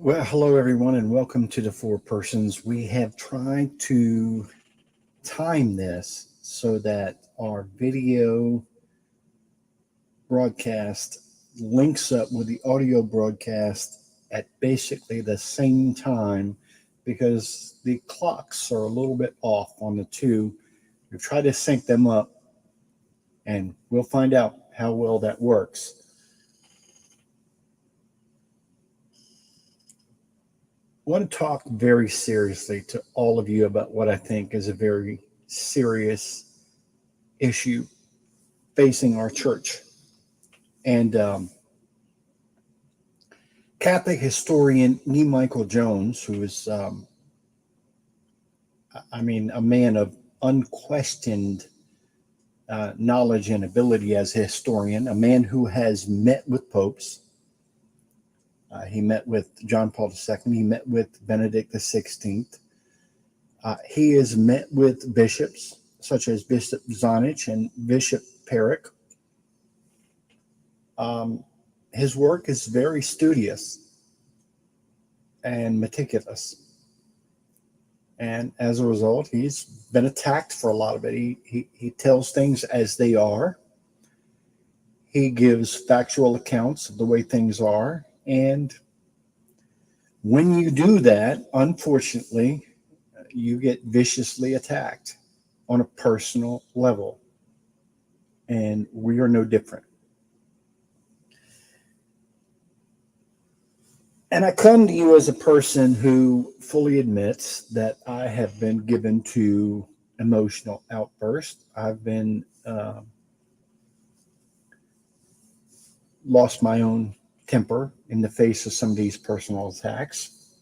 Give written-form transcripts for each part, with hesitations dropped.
Well, hello everyone, and welcome to the Four Persons. We have tried to time this so that our video broadcast links up with the audio broadcast at basically the same time because the clocks are a little bit off on the two. We've tried to sync them up, and we'll find out how well that works. I want to talk very seriously to all of you about what I think is a very serious issue facing our church. And Catholic historian E. Michael Jones, who is, a man of unquestioned knowledge and ability as a historian, a man who has met with popes. He met with John Paul II. He met with Benedict XVI. He has met with bishops such as Bishop Zonich and Bishop Perrick. His work is very studious and meticulous. And as a result, he's been attacked for a lot of it. He tells things as they are. He gives factual accounts of the way things are. And when you do that, unfortunately, you get viciously attacked on a personal level. And we are no different. And I come to you as a person who fully admits that I have been given to emotional outbursts. I've been lost my own temper in the face of some of these personal attacks.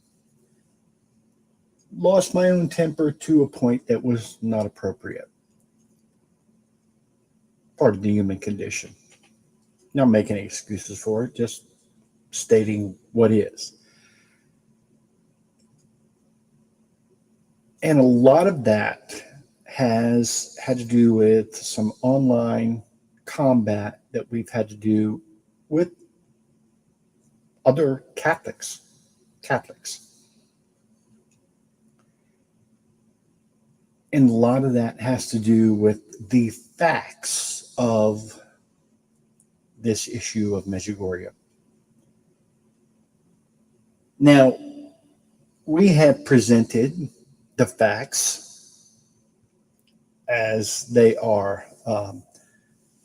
Lost my own temper to a point that was not appropriate. Part of the human condition. Not making any excuses for it, just stating what is. And a lot of that has had to do with some online combat that we've had to do with other Catholics. And a lot of that has to do with the facts of this issue of Medjugorje. Now, we have presented the facts as they are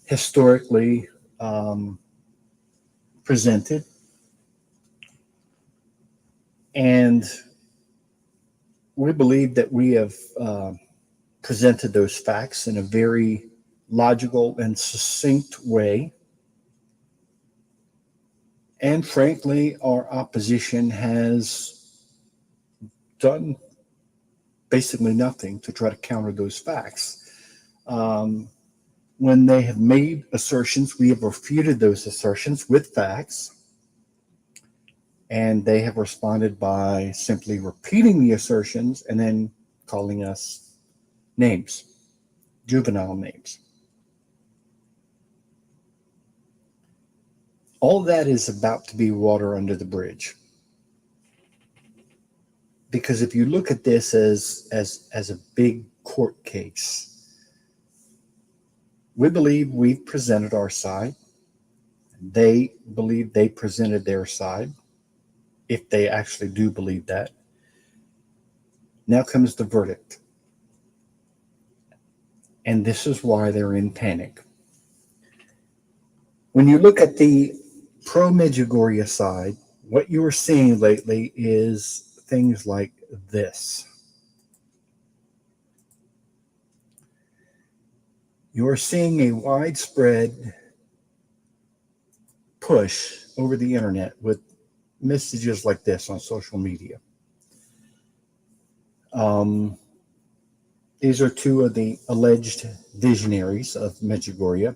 historically presented. And we believe that we have presented those facts in a very logical and succinct way. And frankly, our opposition has done basically nothing to try to counter those facts. When they have made assertions, we have refuted those assertions with facts. And they have responded by simply repeating the assertions and then calling us names, juvenile names. All that is about to be water under the bridge. Because if you look at this as a big court case, we believe we've presented our side. They believe they presented their side, if they actually do believe that. Now comes the verdict. And this is why they're in panic. When you look at the pro-Medjugorje side, what you are seeing lately is things like this. You are seeing a widespread push over the internet with messages like this on social media. These are two of the alleged visionaries of Medjugorje.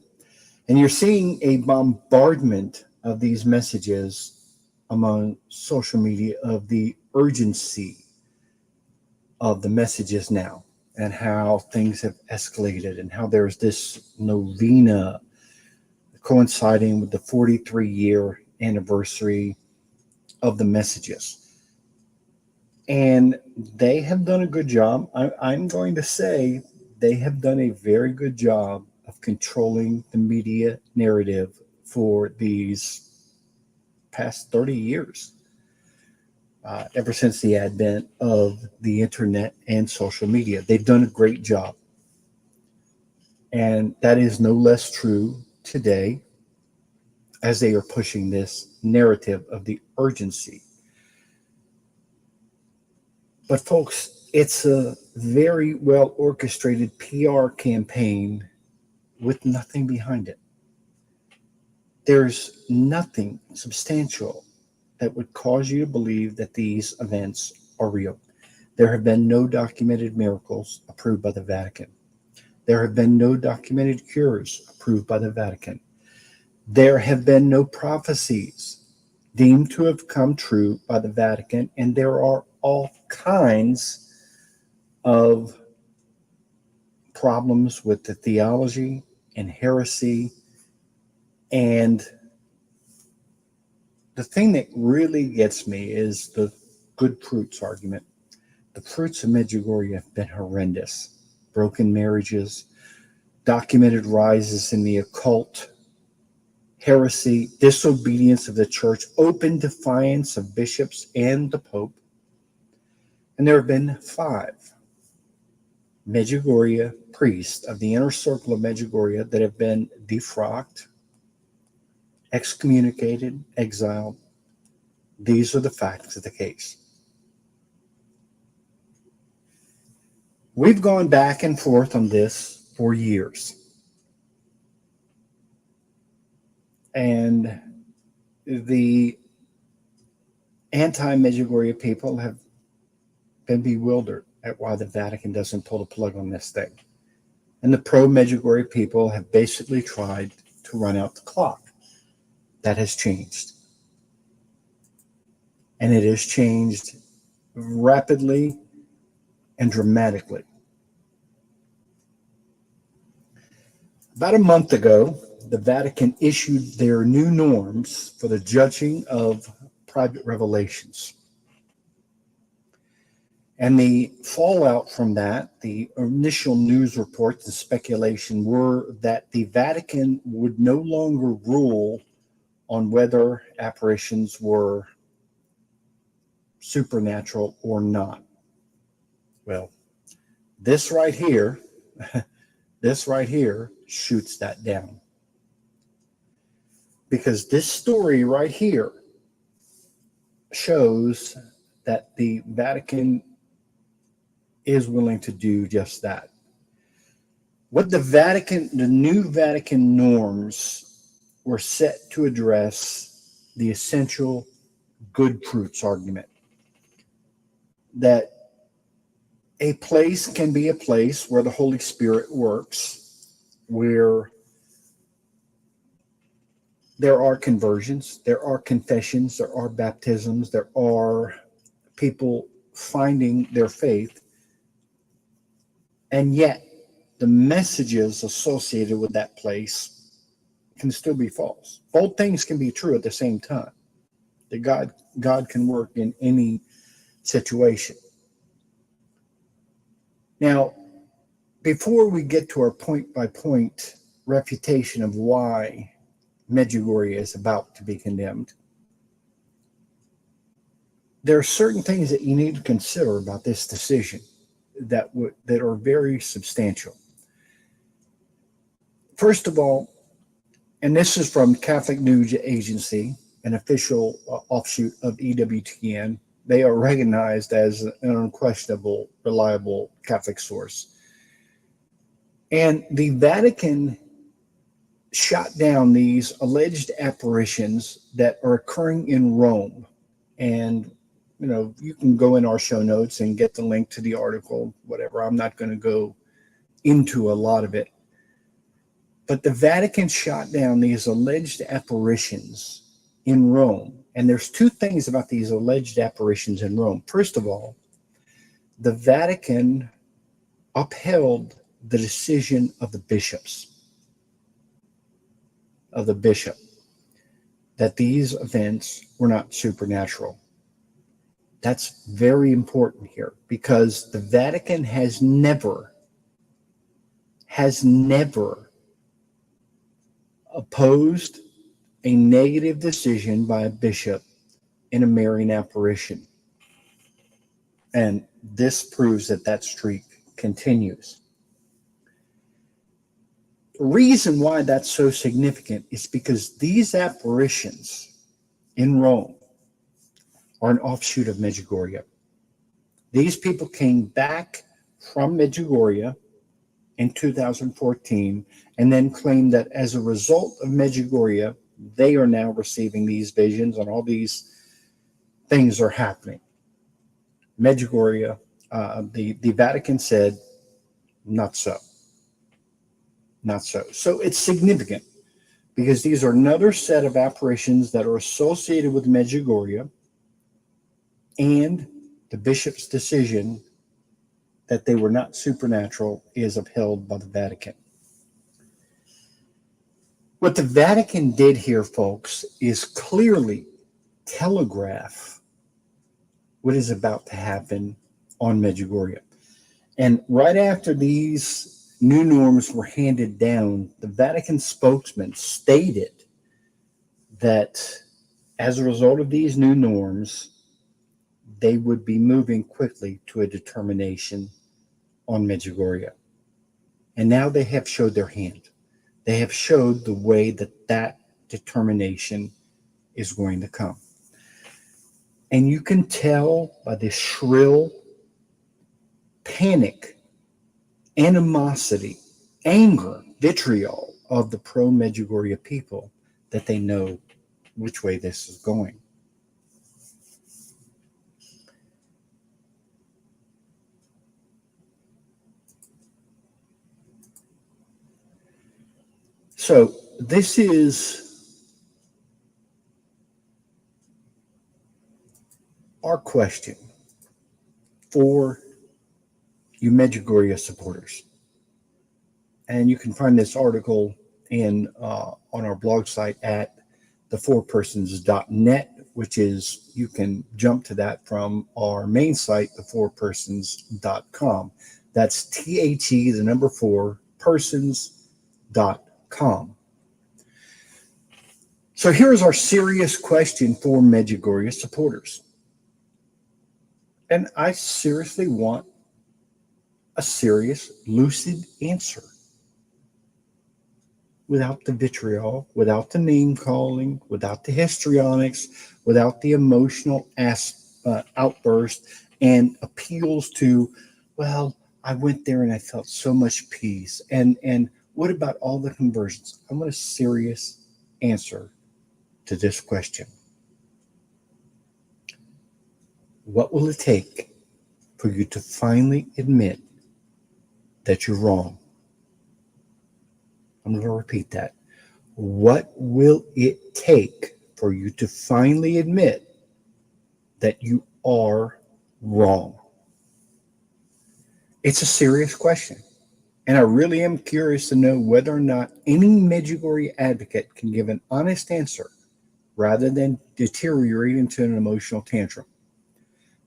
And you're seeing a bombardment of these messages among social media of the urgency of the messages now and how things have escalated and how there's this novena coinciding with the 43-year anniversary of the messages. And they have done a good job. I'm going to say they have done a very good job of controlling the media narrative for these past 30 years, ever since the advent of the internet and social media. They've done a great job. And that is no less true today as they are pushing this narrative of the urgency. But, folks, it's a very well orchestrated PR campaign with nothing behind it. There's nothing substantial that would cause you to believe that these events are real. There have been no documented miracles approved by the Vatican. There have been no documented cures approved by the Vatican. There have been no prophecies deemed to have come true by the Vatican, and there are all kinds of problems with the theology and heresy. And the thing that really gets me is the good fruits argument. The fruits of Medjugorje have been horrendous. Broken marriages, documented rises in the occult, heresy, disobedience of the church, open defiance of bishops and the Pope. And there have been 5 Medjugorje priests of the inner circle of Medjugorje that have been defrocked, excommunicated, exiled. These are the facts of the case. We've gone back and forth on this for years. And the anti-Medjugorje people have been bewildered at why the Vatican doesn't pull the plug on this thing. And the pro-Medjugorje people have basically tried to run out the clock. That has changed. And it has changed rapidly and dramatically. About a month ago, the Vatican issued their new norms for the judging of private revelations. And the fallout from that, the initial news reports and speculation were that the Vatican would no longer rule on whether apparitions were supernatural or not. Well, this right here shoots that down. Because this story right here shows that the Vatican is willing to do just that. What the new Vatican norms were set to address the essential good fruits argument. That a place can be a place where the Holy Spirit works, where there are conversions, there are confessions, there are baptisms, there are people finding their faith, and yet the messages associated with that place can still be false. Both things can be true at the same time. That God can work in any situation. Now, before we get to our point-by-point refutation of why Medjugorje is about to be condemned, there are certain things that you need to consider about this decision that are very substantial. First of all, and this is from Catholic News Agency, an official offshoot of EWTN. They are recognized as an unquestionable, reliable Catholic source. And the Vatican shot down these alleged apparitions that are occurring in Rome. And, you can go in our show notes and get the link to the article, whatever. I'm not going to go into a lot of it. But the Vatican shot down these alleged apparitions in Rome. And there's 2 things about these alleged apparitions in Rome. First of all, the Vatican upheld the decision of the bishop, that these events were not supernatural. That's very important here because the Vatican has never opposed a negative decision by a bishop in a Marian apparition. And this proves that that streak continues. The reason why that's so significant is because these apparitions in Rome are an offshoot of Medjugorje. These people came back from Medjugorje in 2014 and then claimed that as a result of Medjugorje, they are now receiving these visions and all these things are happening. Medjugorje, the Vatican said, not so. Not so. So it's significant because these are another set of apparitions that are associated with Medjugorje, and the bishop's decision that they were not supernatural is upheld by the Vatican. What the Vatican did here, folks, is clearly telegraph what is about to happen on Medjugorje. And right after these new norms were handed down, the Vatican spokesman stated that as a result of these new norms, they would be moving quickly to a determination on Medjugorje. And now they have showed their hand. They have showed the way that that determination is going to come. And you can tell by the shrill panic, animosity, anger, vitriol of the pro-Medjugorje people that they know which way this is going. So this is our question for you Medjugorje supporters. And you can find this article on our blog site at thefourpersons.net, which is, you can jump to that from our main site, thefourpersons.com. That's THE, the number 4, persons.com. So here's our serious question for Medjugorje supporters. And I seriously want a serious, lucid answer. Without the vitriol, without the name calling, without the histrionics, without the emotional outburst and appeals to, well, I went there and I felt so much peace. And what about all the conversions? I want a serious answer to this question. What will it take for you to finally admit that you're wrong? I'm going to repeat that. What will it take for you to finally admit that you are wrong? It's a serious question. And I really am curious to know whether or not any Medjugorje advocate can give an honest answer rather than deteriorate into an emotional tantrum.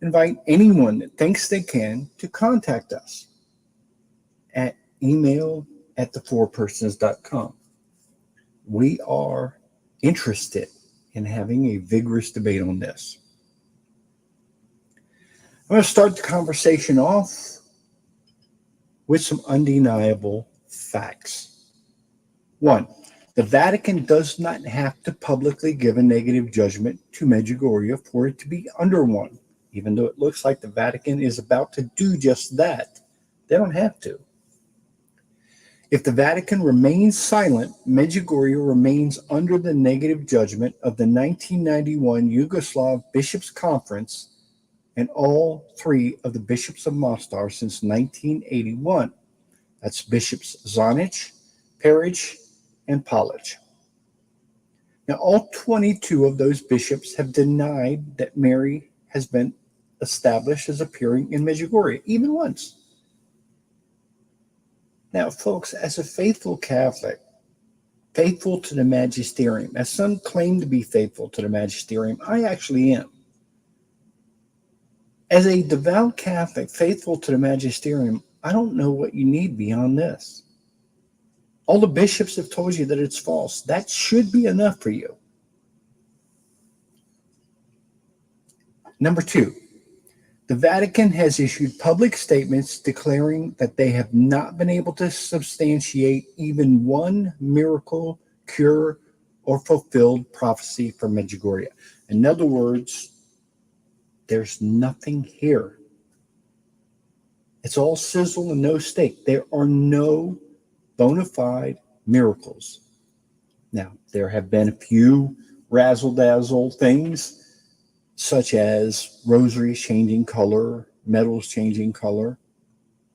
Invite anyone that thinks they can to contact us at email@thefourpersons.com. We are interested in having a vigorous debate on this. I'm going to start the conversation off with some undeniable facts. 1, the Vatican does not have to publicly give a negative judgment to Medjugorje for it to be under one, even though it looks like the Vatican is about to do just that. They don't have to. If the Vatican remains silent, Medjugorje remains under the negative judgment of the 1991 Yugoslav Bishops' Conference and all 3 of the bishops of Mostar since 1981. That's Bishops Zanic, Perić, and Palić. Now, all 22 of those bishops have denied that Mary has been established as appearing in Medjugorje, even once. Now, folks, as a faithful Catholic, faithful to the magisterium, as some claim to be faithful to the magisterium, I actually am. As a devout Catholic faithful to the magisterium, I don't know what you need beyond this. All the bishops have told you that it's false. That should be enough for you. Number two, the Vatican has issued public statements declaring that they have not been able to substantiate even one miracle, cure, or fulfilled prophecy from Medjugorje. In other words, there's nothing here. It's all sizzle and no steak. There are no bona fide miracles. Now, there have been a few razzle-dazzle things, such as rosaries changing color, medals changing color.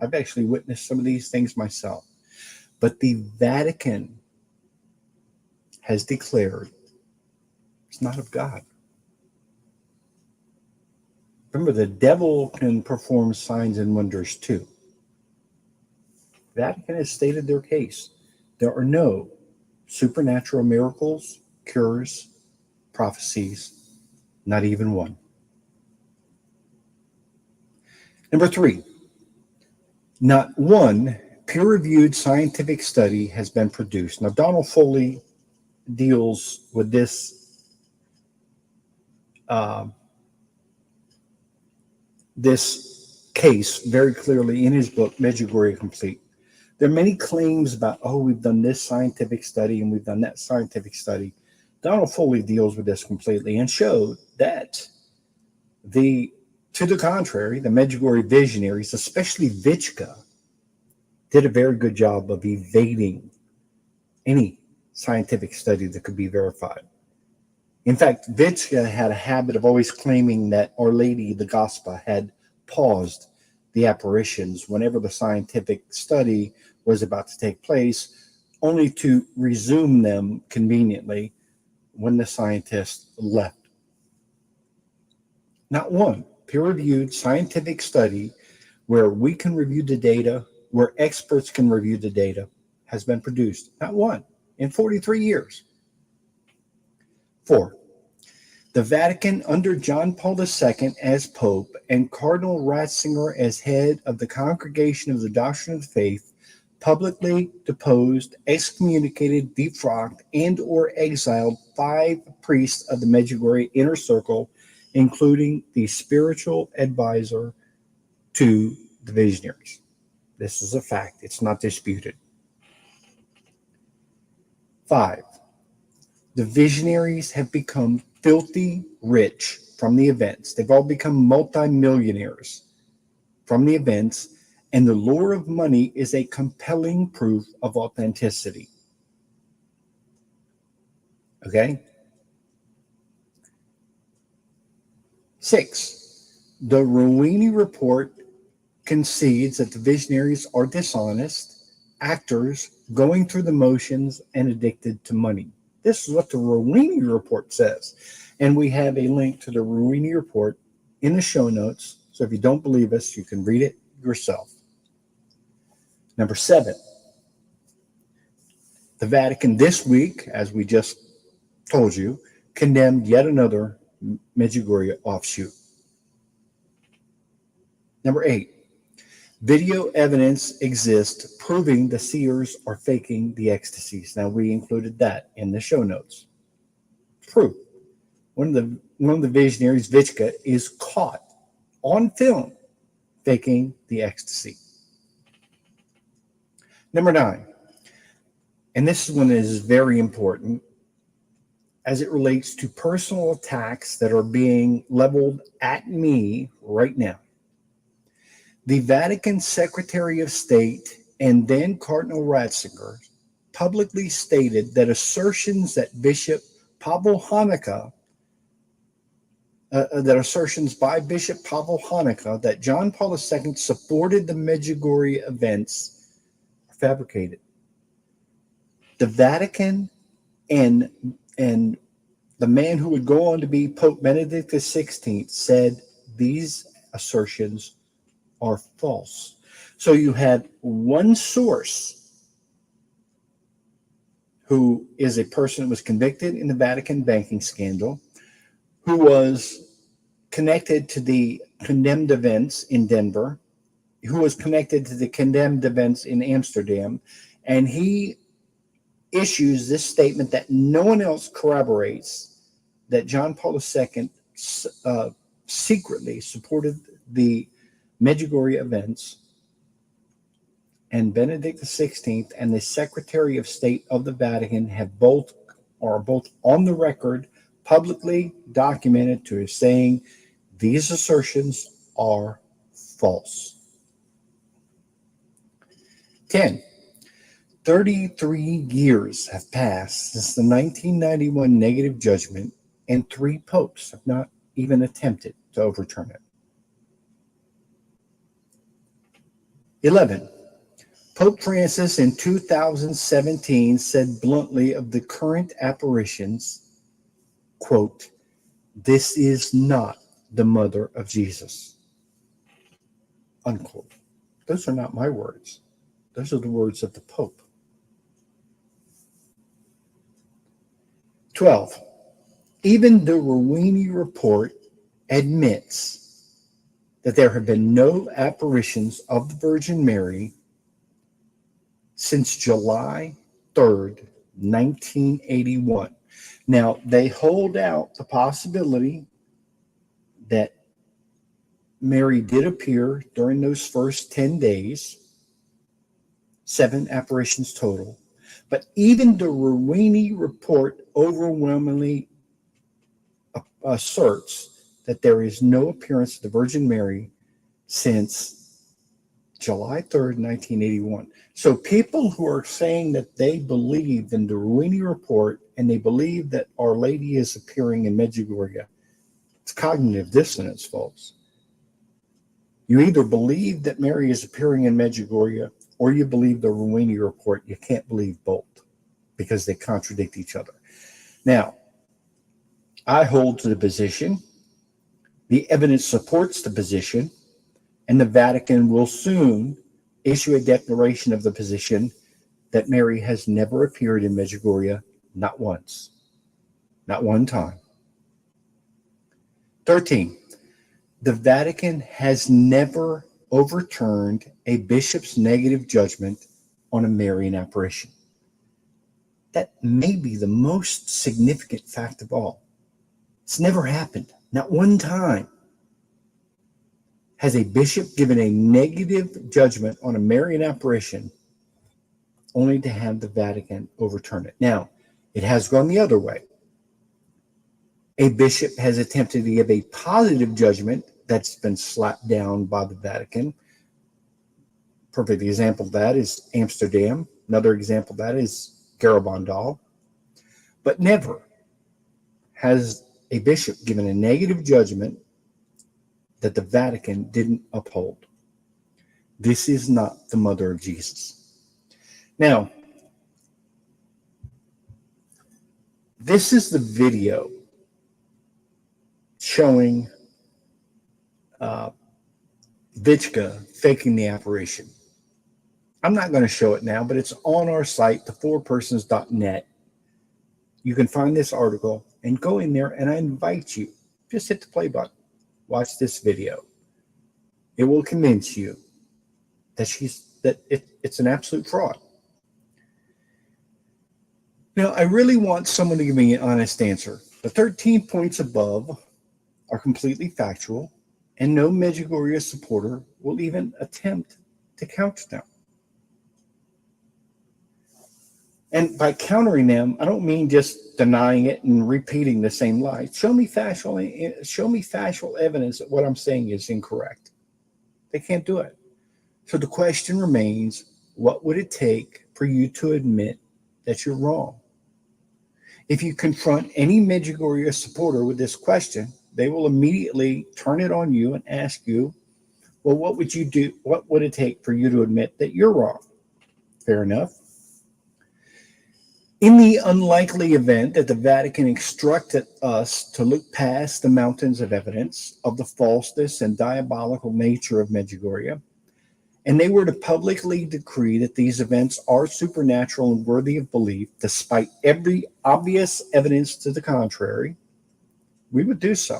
I've actually witnessed some of these things myself. But the Vatican has declared it's not of God. Remember, the devil can perform signs and wonders too. The Vatican has stated their case. There are no supernatural miracles, cures, prophecies, not even one. Number three, not one peer-reviewed scientific study has been produced. Now, Donald Foley deals with this this case very clearly in his book, Medjugorje Complete. There are many claims about, we've done this scientific study and we've done that scientific study. Donald Foley deals with this completely and showed that to the contrary, the Medjugorje visionaries, especially Vichka, did a very good job of evading any scientific study that could be verified. In fact, Vichka had a habit of always claiming that Our Lady, the Gospel, had paused the apparitions whenever the scientific study was about to take place, only to resume them conveniently when the scientist left. Not one peer-reviewed scientific study where we can review the data, where experts can review the data, has been produced. Not one in 43 years. 4. The Vatican, under John Paul II as Pope and Cardinal Ratzinger as head of the Congregation of the Doctrine of the Faith, publicly deposed, excommunicated, defrocked, and or exiled 5 priests of the Medjugorje Inner Circle, including the spiritual advisor to the visionaries. This is a fact. It's not disputed. 5. The visionaries have become filthy rich from the events. They've all become multimillionaires from the events, and the lure of money is a compelling proof of authenticity. Okay? 6. The Ruini report concedes that the visionaries are dishonest, actors going through the motions, and addicted to money. This is what the Ruini report says. And we have a link to the Ruini report in the show notes. So if you don't believe us, you can read it yourself. Number 7. The Vatican this week, as we just told you, condemned yet another Medjugorje offshoot. Number 8. Video evidence exists proving the seers are faking the ecstasies. Now, we included that in the show notes. Proof. One of the visionaries, Vichka, is caught on film faking the ecstasy. Number 9. And this one is very important as it relates to personal attacks that are being leveled at me right now. The Vatican Secretary of State and then Cardinal Ratzinger publicly stated that assertions that Bishop Pavel Hanukkah, assertions by Bishop Pavel Hanukkah that John Paul II supported the Medjugorje events are fabricated. The Vatican and the man who would go on to be Pope Benedict XVI said these assertions are false. So you had one source who is a person that was convicted in the Vatican banking scandal, who was connected to the condemned events in Denver, who was connected to the condemned events in Amsterdam, and he issues this statement that no one else corroborates, that John Paul II secretly supported the Medjugorje events, and Benedict XVI and the Secretary of State of the Vatican are both on the record, publicly documented, to saying these assertions are false. 10. 33 years have passed since the 1991 negative judgment, and 3 popes have not even attempted to overturn it. 11. Pope Francis in 2017 said bluntly of the current apparitions, quote, "This is not the mother of Jesus," unquote. Those are not my words. Those are the words of the Pope. 12. Even the Ruini report admits that there have been no apparitions of the Virgin Mary since July 3rd, 1981. Now, they hold out the possibility that Mary did appear during those first 10 days, 7 apparitions total. But even the Ruini report overwhelmingly asserts that there is no appearance of the Virgin Mary since July 3rd, 1981. So people who are saying that they believe in the Ruini report and they believe that Our Lady is appearing in Medjugorje, it's cognitive dissonance, folks. You either believe that Mary is appearing in Medjugorje or you believe the Ruini report. You can't believe both because they contradict each other. Now, I hold to the position, the evidence supports the position, and the Vatican will soon issue a declaration of the position that Mary has never appeared in Medjugorje, not once, not one time. 13. The Vatican has never overturned a bishop's negative judgment on a Marian apparition. That may be the most significant fact of all. It's never happened. Not one time has a bishop given a negative judgment on a Marian apparition only to have the Vatican overturn it. Now, it has gone the other way. A bishop has attempted to give a positive judgment that's been slapped down by the Vatican. Perfect example of that is Amsterdam. Another example of that is Garabandal. But never has a bishop given a negative judgment that the Vatican didn't uphold. This is not the mother of Jesus. Now, this is the video showing Vichka faking the apparition. I'm not going to show it now, but it's on our site, thefourpersons.net. You can find this article and go in there, and I invite you, just hit the play button. Watch this video. It will convince you that it's an absolute fraud. Now, I really want someone to give me an honest answer. The 13 points above are completely factual, and no Medjugorje supporter will even attempt to counter them. And by countering them, I don't mean just denying it and repeating the same lie. Show me factual evidence that what I'm saying is incorrect. They can't do it. So the question remains, what would it take for you to admit that you're wrong? If you confront any Medjugorje supporter with this question, they will immediately turn it on you and ask you, well, what would you do? What would it take for you to admit that you're wrong? Fair enough. In the unlikely event that the Vatican instructed us to look past the mountains of evidence of the falseness and diabolical nature of Medjugorje, and they were to publicly decree that these events are supernatural and worthy of belief, despite every obvious evidence to the contrary, we would do so.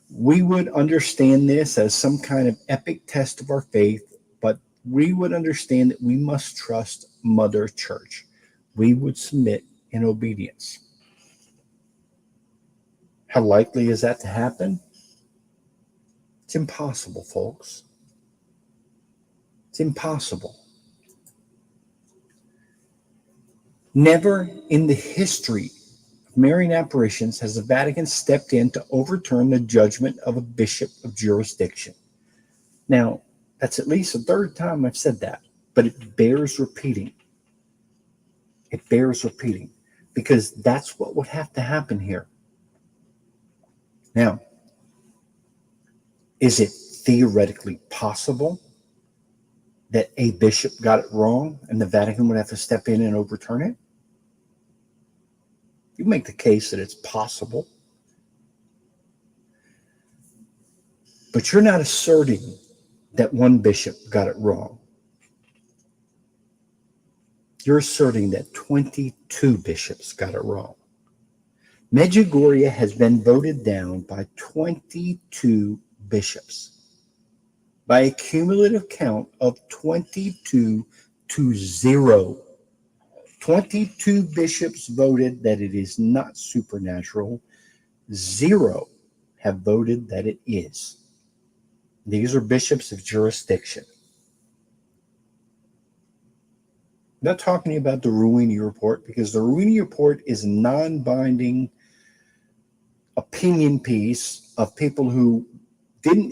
We would understand this as some kind of epic test of our faith, but we would understand that we must trust Mother Church. We would submit in obedience. How likely is that to happen? It's impossible, folks. It's impossible. Never in the history of Marian apparitions has the Vatican stepped in to overturn the judgment of a bishop of jurisdiction. Now, that's at least the third time I've said that, but it bears repeating. It bears repeating because that's what would have to happen here. Now, is it theoretically possible that a bishop got it wrong and the Vatican would have to step in and overturn it? You make the case that it's possible. But you're not asserting that one bishop got it wrong. You're asserting that 22 bishops got it wrong. Medjugorje has been voted down by 22 bishops, by a cumulative count of 22 to 0. 22 bishops voted that it is not supernatural. 0 have voted that it is. These are bishops of jurisdiction. I'm not talking about the Ruini report because the Ruini report is a non-binding opinion piece of people who didn't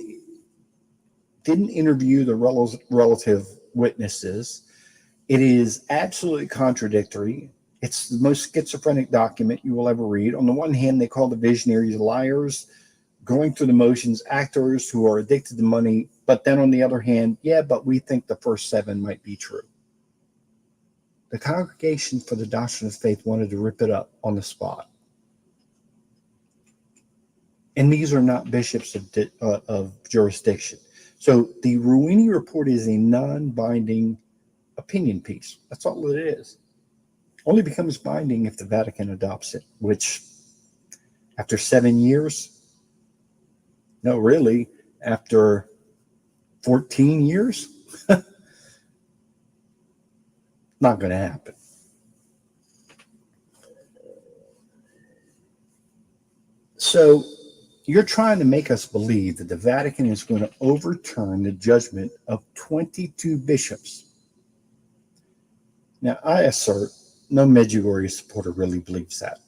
interview the relative witnesses. It is absolutely contradictory. It's the most schizophrenic document you will ever read. On the one hand, they call the visionaries liars, going through the motions, actors who are addicted to money. But then on the other hand, yeah, but we think the first 7 might be true. The Congregation for the Doctrine of Faith wanted to rip it up on the spot. And these are not bishops of jurisdiction. So the Ruini report is a non-binding opinion piece. That's all it is. Only becomes binding if the Vatican adopts it, which after 7 years, no, really, after 14 years, not going to happen. So you're trying to make us believe that the Vatican is going to overturn the judgment of 22 bishops. Now, I assert no Medjugorje supporter really believes that.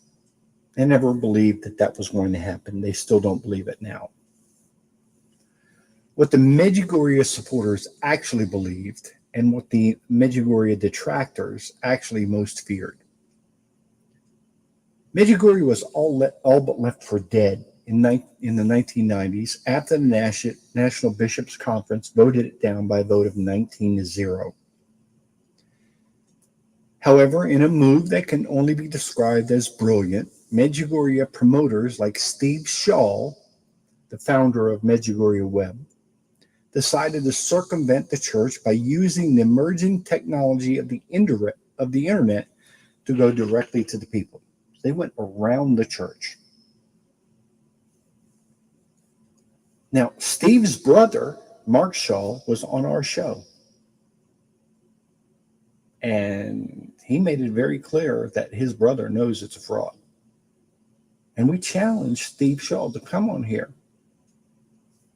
They never believed that that was going to happen. They still don't believe it now. What the Medjugorje supporters actually believed and what the Medjugorje detractors actually most feared. Medjugorje was all but left for dead in the 1990s after the National Bishops' Conference voted it down by a vote of 19-0. However, in a move that can only be described as brilliant, Medjugorje promoters like Steve Shaw, the founder of Medjugorje Web, decided to circumvent the church by using the emerging technology of the internet to go directly to the people. They went around the church. Now, Steve's brother, Mark Shaw, was on our show. And he made it very clear that his brother knows it's a fraud. And we challenged Steve Shaw to come on here.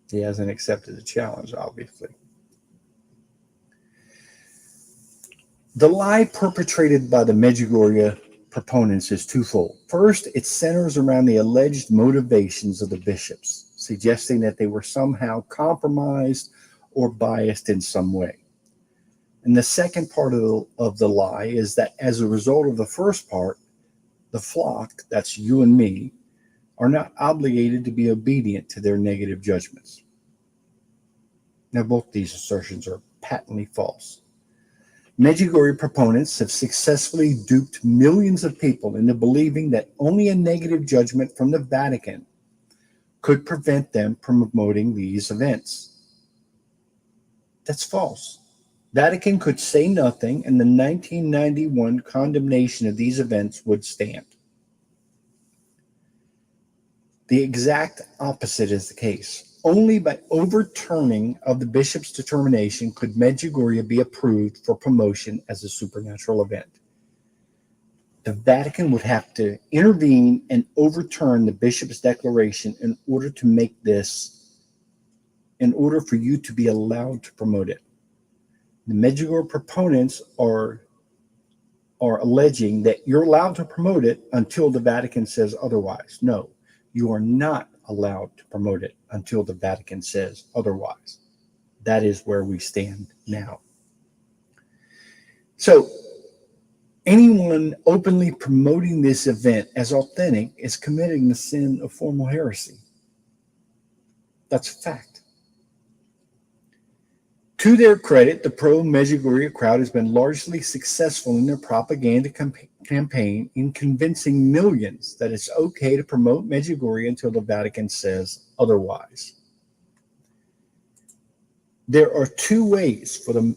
He hasn't accepted the challenge, obviously. The lie perpetrated by the Medjugorje proponents is twofold. First, it centers around the alleged motivations of the bishops, suggesting that they were somehow compromised or biased in some way. And the second part of the lie is that as a result of the first part, the flock, that's you and me, are not obligated to be obedient to their negative judgments. Now, both these assertions are patently false. Medjugorje proponents have successfully duped millions of people into believing that only a negative judgment from the Vatican could prevent them from promoting these events. That's false. Vatican could say nothing, and the 1991 condemnation of these events would stand. The exact opposite is the case. Only by overturning of the bishop's determination could Medjugorje be approved for promotion as a supernatural event. The Vatican would have to intervene and overturn the bishop's declaration in order for you to be allowed to promote it. The Medjugorje proponents are alleging that you're allowed to promote it until the Vatican says otherwise. No, you are not allowed to promote it until the Vatican says otherwise. That is where we stand now. So, anyone openly promoting this event as authentic is committing the sin of formal heresy. That's a fact. To their credit, the pro-Medjugorje crowd has been largely successful in their propaganda campaign in convincing millions that it's okay to promote Medjugorje until the Vatican says otherwise. There are two ways for the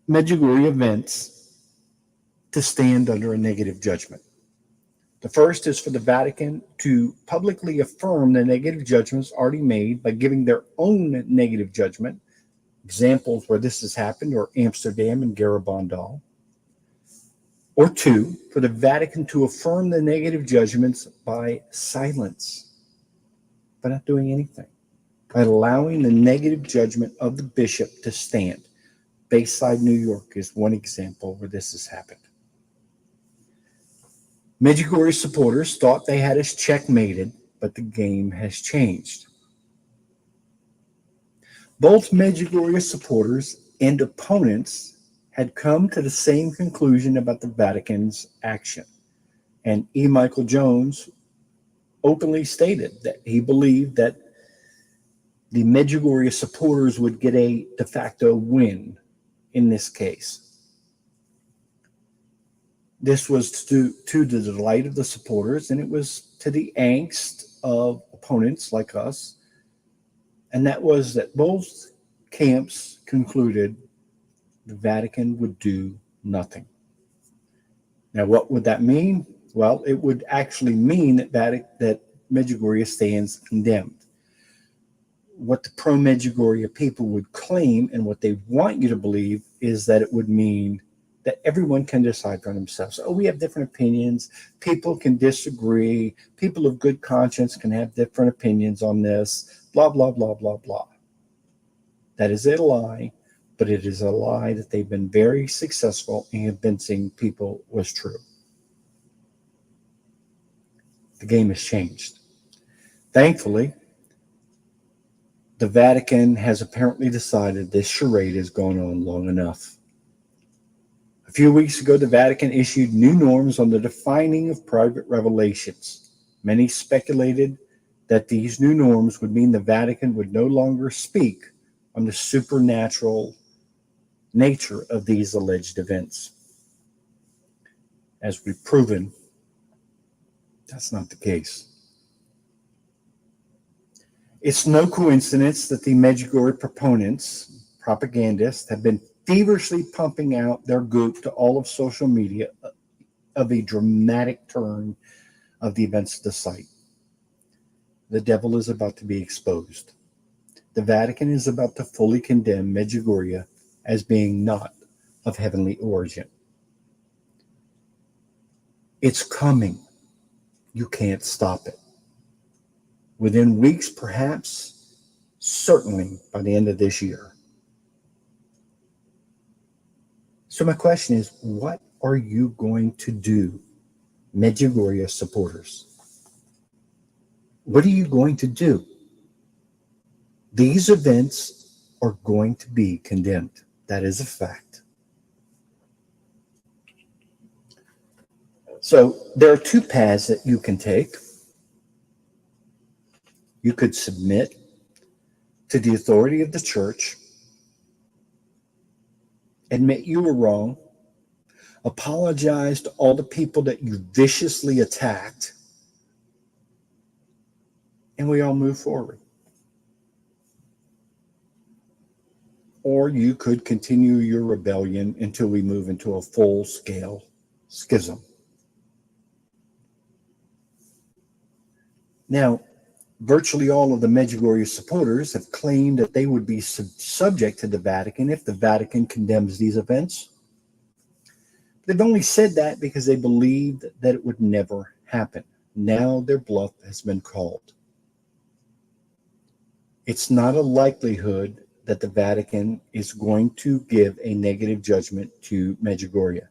Medjugorje events to stand under a negative judgment. The first is for the Vatican to publicly affirm the negative judgments already made by giving their own negative judgment. Examples where this has happened are Amsterdam and Garabandal. Or two, for the Vatican to affirm the negative judgments by silence, by not doing anything, by allowing the negative judgment of the bishop to stand. Bayside, New York is one example where this has happened. Medjugorje supporters thought they had us checkmated, but the game has changed. Both Medjugorje supporters and opponents had come to the same conclusion about the Vatican's action. And E. Michael Jones openly stated that he believed that the Medjugorje supporters would get a de facto win in this case. This was to the delight of the supporters, and it was to the angst of opponents like us. And that was that both camps concluded the Vatican would do nothing. Now, what would that mean? Well, it would actually mean that Medjugorje stands condemned. What the pro-Medjugorje people would claim and what they want you to believe is that it would mean that everyone can decide for themselves. Oh, we have different opinions. People can disagree. People of good conscience can have different opinions on this. Blah, blah, blah, blah, blah. That is a lie, but it is a lie that they've been very successful in convincing people was true. The game has changed. Thankfully, the Vatican has apparently decided this charade has gone on long enough. A few weeks ago, the Vatican issued new norms on the defining of private revelations. Many speculated that these new norms would mean the Vatican would no longer speak on the supernatural nature of these alleged events. As we've proven, that's not the case. It's no coincidence that the Medjugorje proponents, propagandists, have been feverishly pumping out their goop to all of social media of a dramatic turn of the events of the site. The devil is about to be exposed. The Vatican is about to fully condemn Medjugorje as being not of heavenly origin. It's coming. You can't stop it. Within weeks, perhaps, certainly by the end of this year. So my question is, what are you going to do, Medjugorje supporters? What are you going to do? These events are going to be condemned. That is a fact. So there are two paths that you can take. You could submit to the authority of the church, admit you were wrong, apologize to all the people that you viciously attacked, and we all move forward. Or you could continue your rebellion until we move into a full-scale schism. Now, virtually all of the Medjugorje supporters have claimed that they would be subject to the Vatican if the Vatican condemns these events. They've only said that because they believed that it would never happen. Now their bluff has been called. It's not a likelihood that the Vatican is going to give a negative judgment to Medjugorje.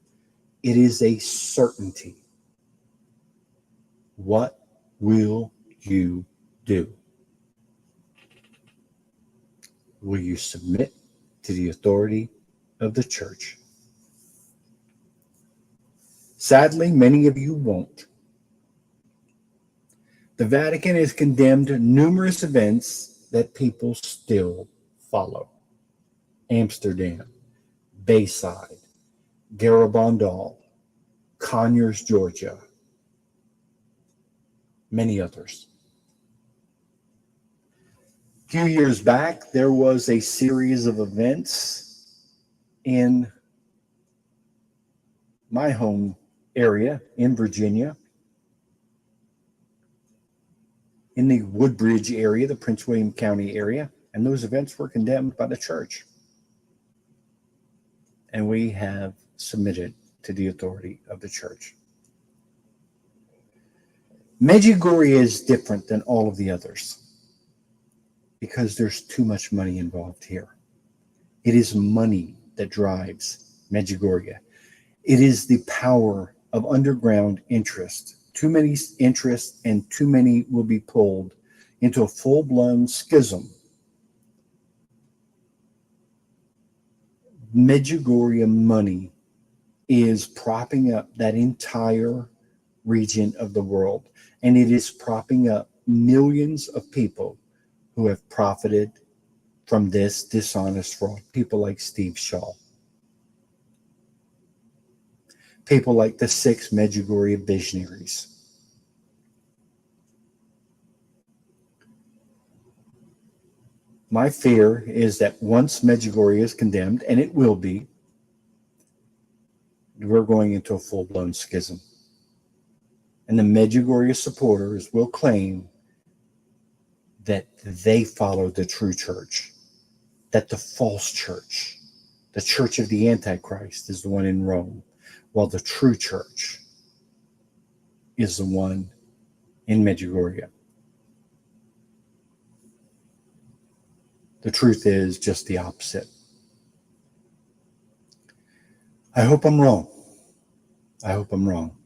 It is a certainty. What will you do? Will you submit to the authority of the church? Sadly, many of you won't. The Vatican has condemned numerous events that people still follow. Amsterdam, Bayside, Garabandal, Conyers, Georgia, many others. A few years back, there was a series of events in my home area in Virginia, in the Woodbridge area, the Prince William County area, and those events were condemned by the church. And we have submitted to the authority of the church. Medjugorje is different than all of the others because there's too much money involved here. It is money that drives Medjugorje. It is the power of underground interest. Too many interests and too many will be pulled into a full-blown schism. Medjugorje money is propping up that entire region of the world, and it is propping up millions of people who have profited from this dishonest fraud. People like Steve Shaw. People like the 6 Medjugorje visionaries. My fear is that once Medjugorje is condemned, and it will be, we're going into a full-blown schism. And the Medjugorje supporters will claim that they follow the true church, that the false church, the church of the Antichrist, is the one in Rome, while the true church is the one in Medjugorje. The truth is just the opposite. I hope I'm wrong. I hope I'm wrong.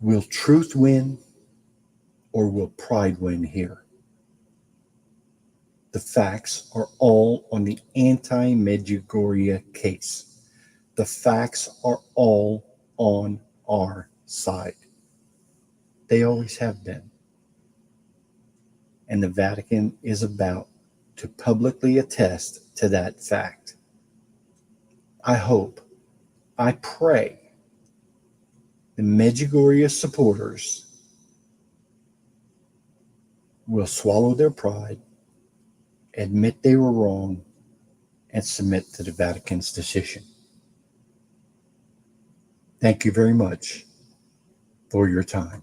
Will truth win, or will pride win here? The facts are all on the anti-Medjugorje case. The facts are all on our side. They always have been. And the Vatican is about to publicly attest to that fact. I hope, I pray, the Medjugorje supporters will swallow their pride, admit they were wrong, and submit to the Vatican's decision. Thank you very much for your time.